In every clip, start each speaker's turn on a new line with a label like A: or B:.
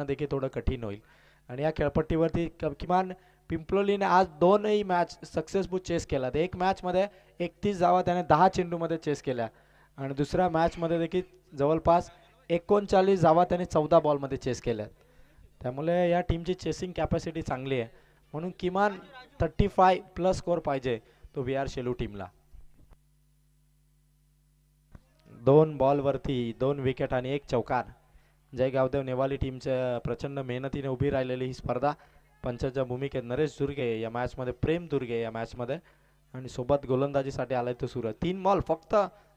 A: देखील थोडं कठीण होईल. आणि या खेळपट्टीवरती किमान पिंपलोलीने आज दोनही मॅच सक्सेसफुल चेस केला. एक मॅचमध्ये 31 धावा त्याने 10 चेंडूमध्ये चेस केल्या आणि दुसऱ्या मॅचमध्ये देखील जवळपास 39 धावा त्याने 14 बॉलमध्ये चेस केल्या. त्यामुळे या टीमची चेसिंग कॅपॅसिटी चांगली आहे. म्हणून किमान 35 प्लस स्कोर पाहिजे तो VR शेलू टीमला. 2 बॉलवरती 2 विकेट आणि 1 चौकार. जय गावदेव नेवाली टीमच्या प्रचंड मेहनतीने उभी राहिलेली ही स्पर्धा. पंचाच्या भूमिकेत नरेश दुर्गे या मॅचमध्ये, प्रेम दुर्गे या मॅचमध्ये आणि सोबत गोलंदाजीसाठी आलाय तो सूरज. 3 बॉल फक्त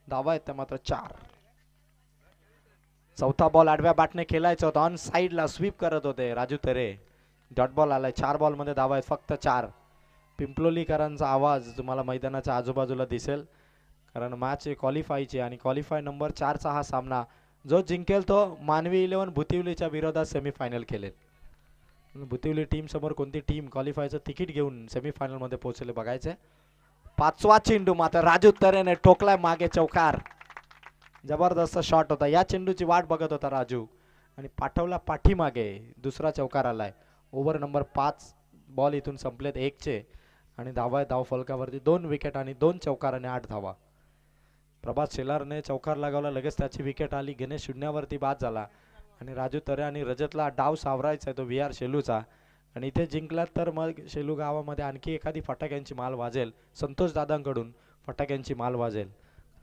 A: धावा आहेत त्या मात्र 4. चौथा बॉल आडव्या बॅटने खेळायचा होता. ऑन साईडला स्वीप करत होते राजू तरे. डॉट बॉल आलाय. 4 बॉलमध्ये धावा आहेत फक्त 4. पिंपलोलीकरांचा आवाज तुम्हाला मैदानाच्या आजूबाजूला दिसेल, कारण मॅच क्वालिफायची आणि क्वालिफाय नंबर 4चा हा सामना. जो जिंकेल तो मानवी 11 भुतिवलीच्या विरोधात सेमीफायनल खेळेल. भुतिवली टीम समोर कोणती टीम क्वालिफायचं तिकीट घेऊन सेमीफायनल मध्ये पोहोचले बघायचे. 5वा चेंडू मात्र राजू तरेने ठोकलाय मागे चौकार. जबरदस्त शॉट होता. या चेंडूची वाट बघत होता राजू आणि पाठवला पाठीमागे. दुसरा चौकार आलाय. Over number 5. बॉल इथून संपलेत 1चे आणि धावा धाव फलकावरती 2 विकेट आणि 2 चौकार आणि 8 धावा. प्रभात शेलारने चौकार लगावला. लगेच त्याची विकेट आली. गणेश शून्यावरती बाद झाला आणि राजू तरे आणि रजतला डाव सावरायचा आहे तो VR शेलूचा. आणि इथे जिंकला तर मग शेलू गावामध्ये आणखी एखादी फटाक्यांची माल वाजेल. संतोष दादांकडून फटाक्यांची माल वाजेल.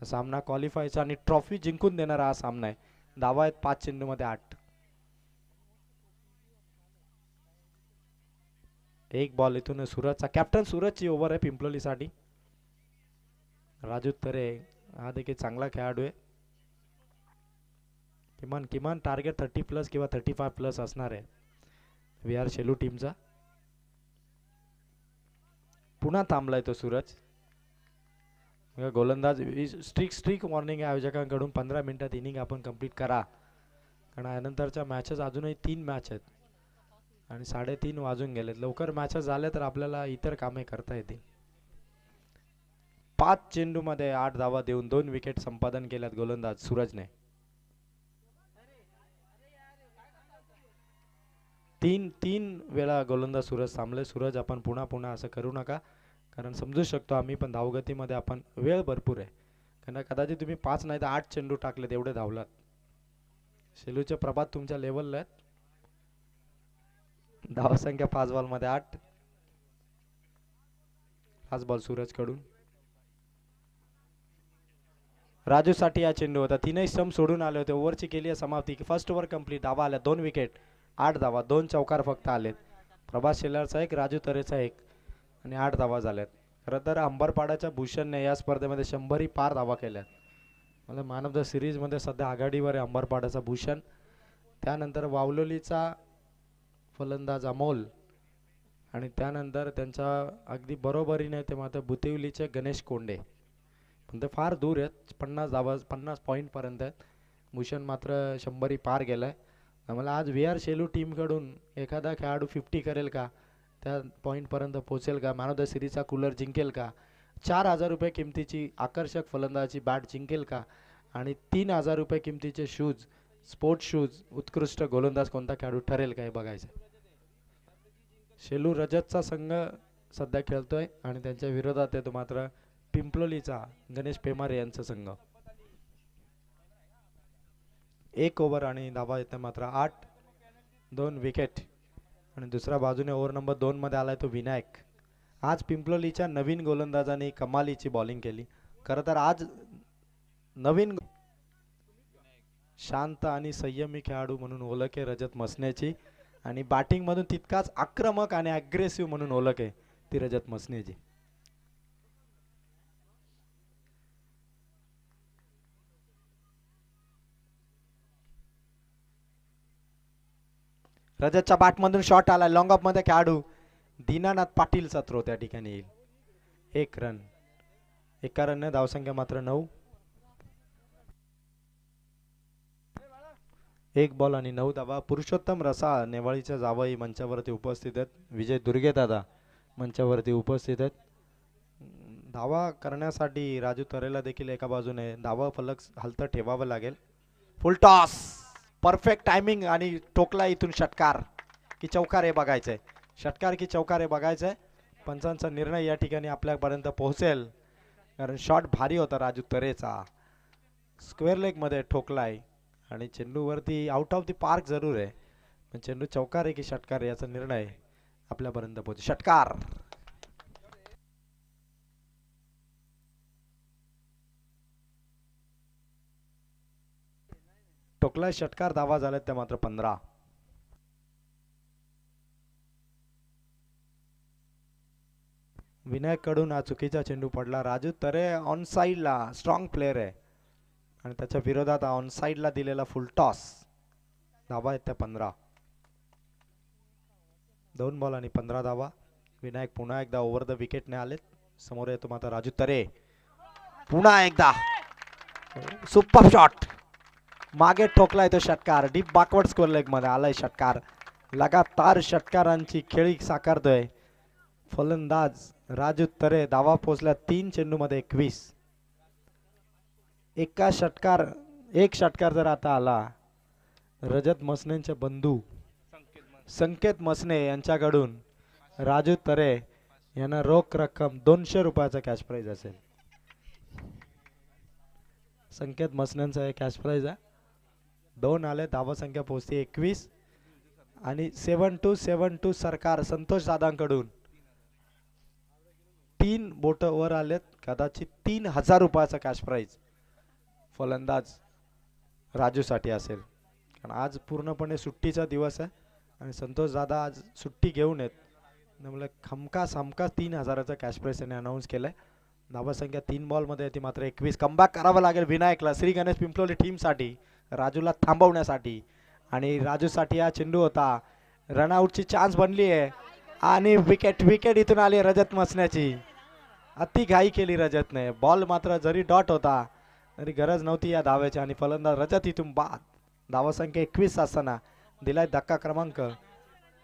A: सामना क्वालिफायचा आणि ट्रॉफी जिंकून देणारा हा सामना आहे. धावा आहेत 5 चेंडूमध्ये 8. 1 बॉल इथून सूरजचा. कॅप्टन सूरजची ओव्हर आहे पिंपलोलीसाठी. राजू तरे हा देखील चांगला खेळाडू आहे. किमान टार्गेट 30 प्लस किंवा 35 प्लस असणार आहे VR शेलू टीमचा. पुन्हा थांबलाय तो सूरज. गोलंदाज स्ट्रिक वॉर्निंग आहे आयोजकांकडून. 15 मिनिटात इनिंग आपण कंप्लीट करा, कारण यानंतरच्या मॅचेस अजूनही 3 मॅच आहेत आणि 3:30 वाजून गेलेत. लवकर मॅचेस झाले तर आपल्याला इतर कामे करता येतील. 5 चेंडूमध्ये 8 धावा देऊन 2 विकेट संपादन केल्यात गोलंदाज सूरजने. 3 वेळा गोलंदाज सूरज थांबले. सूरज आपण पुन्हा असं करू नका, कारण समजू शकतो आम्ही पण धावगतीमध्ये आपण वेळ भरपूर आहे. कारण कदाचित तुम्ही 5 नाही तर 8 चेंडू टाकलेत, एवढे धावलात. शेलूचे प्रभात तुमच्या लेवलला आहेत. धावसंख्या 5 बॉलमध्ये 8. 5 बॉल सूरज कडून. राजू साठी हा चेंडू होता. 3ही स्टंप सोडून आले होते. ओव्हरची केली आहे समाप्ती. First over complete. धावा आल्या 2 विकेट 8 धावा 2 चौकार फक्त आलेत. प्रभात शेलारचा 1, राजू तरेचा 1 आणि 8 धावा झाल्यात. खरं तर अंबरपाड्याच्या भूषणने या स्पर्धेमध्ये 100ही पार धावा केल्यात. मला मॅन ऑफ द सिरीज मध्ये सध्या आघाडीवर आहे अंबरपाड्याचा भूषण. त्यानंतर वावलोलीचा फलंदाज अमोल आणि त्यानंतर त्यांच्या अगदी बरोबरीने ते मात्र भुतिवलीचे गणेश कोंडे. पण ते फार दूर आहेत. 50 धावा 50 पॉईंट पर्यंत आहेत. भूषण मात्र 100ही पार गेलाय. आम्हाला आज VR शेलू टीमकडून एखादा खेळाडू 50 करेल का, त्या पॉईंटपर्यंत पोहोचेल का, मॅन ऑफ द सिरीजचा कूलर जिंकेल का, 4,000 रुपये किमतीची आकर्षक फलंदाजी बॅट जिंकेल का आणि 3,000 रुपये किमतीचे शूज, स्पोर्ट्स शूज उत्कृष्ट गोलंदाज कोणता खेळाडू ठरेल का हे बघायचं. शेलू रजतचा संघ सध्या खेळतोय आणि त्यांच्या विरोधात आहे तो मात्र पिंपलोलीचा गणेश पेमारे यांचा संघ. 1 ओव्हर आणि धावा येते मात्र 8. 2 विकेट आणि दुसऱ्या बाजूने ओव्हर नंबर 2 मध्ये आलाय तो विनायक. आज पिंपलोलीच्या नवीन गोलंदाजाने कमालीची बॉलिंग केली. खरं तर आज नवीन शांत आणि संयमी खेळाडू म्हणून ओळख आहे रजत मसनेची आणि बॅटिंग मधून तितकाच आक्रमक आणि अग्रेसिव्ह म्हणून ओळख आहे ती रजत मसनेची. रजतच्या बॅटमधून शॉट आला. लॉंग ऑफ मध्ये खेळाडू दीनानाथ पाटीलचा थ्रो त्या ठिकाणी येईल. 1 रन. 1 रनने धावसंख्या मात्र 9. 1 बॉल आणि 9 धावा. पुरुषोत्तम रसाळ नेवाळीच्या जावई मंचावरती उपस्थित आहेत. विजय दुर्गे दादा मंचावरती उपस्थित आहेत. धावा करण्यासाठी राजू तरेला देखील एका बाजूने धावा फलक हलत ठेवावं लागेल. फुल टॉस परफेक्ट टायमिंग आणि ठोकला इथून षटकार की चौकार हे बघायचंय. षटकार की चौकार हे बघायचंय. पंचांचा निर्णय या ठिकाणी आपल्यापर्यंत पोहोचेल कारण शॉट भारी होता राजू तरेचा. स्क्वेअर लेग मध्ये ठोकलाय आणि चेंडूवरती आउट ऑफ द पार्क जरूर आहे पण चेंडू चौकार आहे की षटकार याचा निर्णय आपल्यापर्यंत पोहोचेल. षटकार ठोकलाय षटकार. धावा झाल्यात त्या मात्र 15. विनायक कडून हा चुकीचा चेंडू पडला. राजू तरे ऑन साइडला स्ट्रॉंग प्लेयर आहे आणि त्याच्या विरोधात ऑन साइडला दिलेला फुल टॉस. धावा आहेत त्या 15. 2 बॉल आणि 15 धावा. विनायक पुन्हा एकदा ओव्हर द विकेटने आलेत. समोर येतो मात्र राजू तरे. पुन्हा एकदा सुपर शॉट. मागे ठोकलाय तो षटकार. डीप बॅकवर्ड स्क्वेअर लेग मध्ये आलाय षटकार. लगातार षटकारांची खेळी साकारतोय फलंदाज राजू तरे. धावा पोहोचल्या 3 चेंडू मध्ये 21. एक षटकार जर आता आला रजत मसनेंचे बंधू संकेत मसने यांच्याकडून राजू तरे यांना रोख रक्कम 200 रुपयाचा कॅश प्राइज असेल. संकेत मसनेंचा हे कॅश प्राइज आहे. 2 आले. धावा संख्या पोहोचते 21 आणि 7-2 सरकार संतोष दादांकडून 3 बोट वर आलेत. कदाचित 3000 रुपयाचा कॅश प्राइज फलंदाज राजू साठी असेल कारण आज पूर्णपणे सुट्टीचा दिवस आहे आणि संतोष दादा आज सुट्टी घेऊन येत त्यामुळे हमखास 3000चा कॅश प्राइज त्यांनी अनाऊन्स केलाय. धावा संख्या 3 बॉल मध्ये ती मात्र 21. कमबॅक करावा लागेल विनायकला श्री गणेश पिंपलोली टीम साठी राजूला थांबवण्यासाठी आणि राजू साठी हा चेंडू होता. रनआउटची चान्स बनली आहे आणि विकेट इथून आली रजत मसण्याची. अति घाई केली रजतने. बॉल मात्र जरी डॉट होता तरी गरज नव्हती या धावेची आणि फलंदाज रजत इथून बाद. धावा संख्या 21 असताना दिलाय धक्का क्रमांक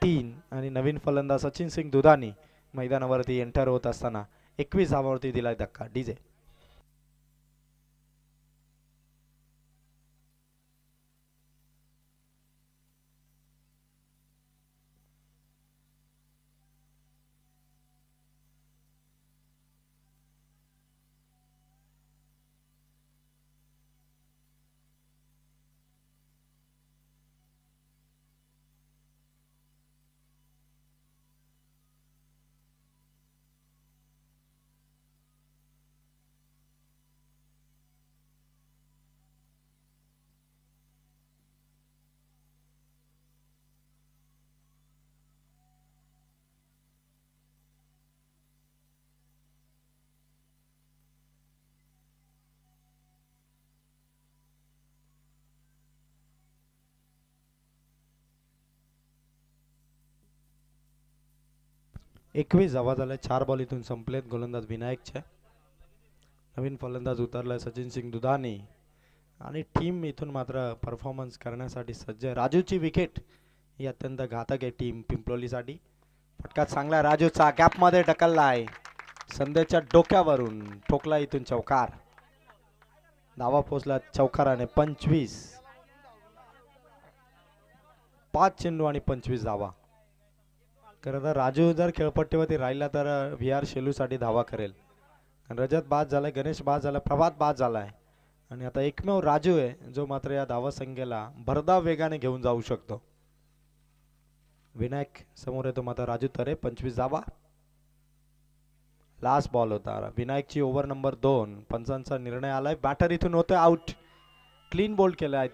A: 3 आणि नवीन फलंदाज सचिन सिंग दुधानी मैदानावरती एंटर होत असताना 21 धावावरती दिलाय धक्का. डीजे एकवीस धावा झाल्या. 4 बॉल इथून संपलेत. गोलंदाज विनायकचे. नवीन फलंदाज उतरलाय सचिन सिंग दुधानी आणि टीम इथून मात्र परफॉर्मन्स करण्यासाठी सज्ज आहे. राजूची विकेट ही अत्यंत घातक आहे टीम पिंपलोलीसाठी. फटका चांगला राजूचा. गॅप मध्ये ढकललाय. संदेशच्या डोक्यावरून ठोकला इथून चौकार. धावा पोहोचला चौकाराने 25. 5 चेंडू आणि 25 धावा. खरं तर राजू जर खेळपट्टीवरती राहिला तर VR शेलू साठी धावा करेल. रजत बाद झालाय. गणेश बाद झाला. प्रभात बाद झालाय आणि आता एकमेव राजू आहे जो मात्र या धावा संख्येला भरधाव वेगाने घेऊन जाऊ शकतो. विनायक समोर येतो मात्र राजू तरे. 25 धावा. लास्ट बॉल होता. विनायकची ओव्हर नंबर 2. पंचांचा निर्णय आलाय. बॅटर इथून होतोय आउट. क्लीन बोल्ड केलाय.